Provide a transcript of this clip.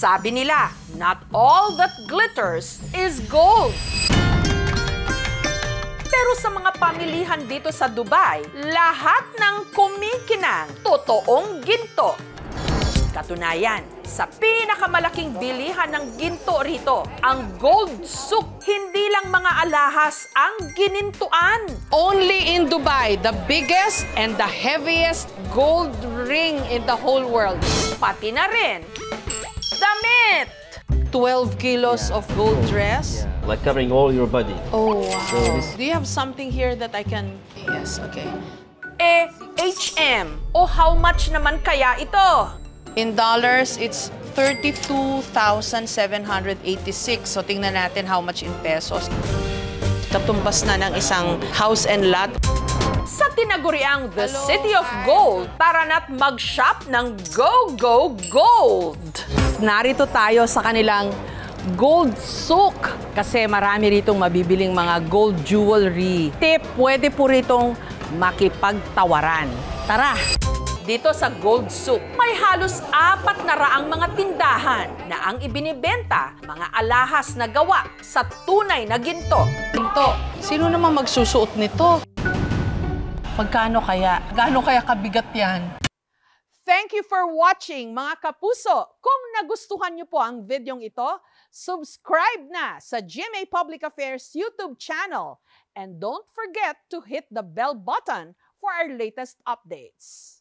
Sabi nila, not all that glitters is gold. Pero sa mga pamilihan dito sa Dubai, lahat ng kumikinang totoong ginto. Katunayan, sa pinakamalaking bilihan ng ginto rito, ang Gold Souk, hindi lang mga alahas ang ginintuan. Only in Dubai, the biggest and the heaviest gold ring in the whole world. Pati na rin, damit! 12 kilos of gold dress. Yeah. Like covering all your body. Oh, wow. So this- Do you have something here that I can... Yes, okay. HM, o how much naman kaya ito? In dollars, it's 32,786. So tingnan natin how much in pesos. Katumbas na ng isang house and lot. Sa tinaguriang The City of Gold, tara na't mag-shop ng Go Go Gold! Narito tayo sa kanilang Gold Souk kasi marami ritong mabibiling mga gold jewelry. Tip, pwede po ritong makipagtawaran. Tara! Dito sa Gold Souk, may halos 400 mga tindahan na ang ibinibenta mga alahas na gawa sa tunay na ginto. Ito, sino naman magsusuot nito? Magkano kaya? Gaano kaya kabigat yan? Thank you for watching, mga kapuso! Kung nagustuhan niyo po ang videong ito, subscribe na sa GMA Public Affairs YouTube channel. And don't forget to hit the bell button for our latest updates.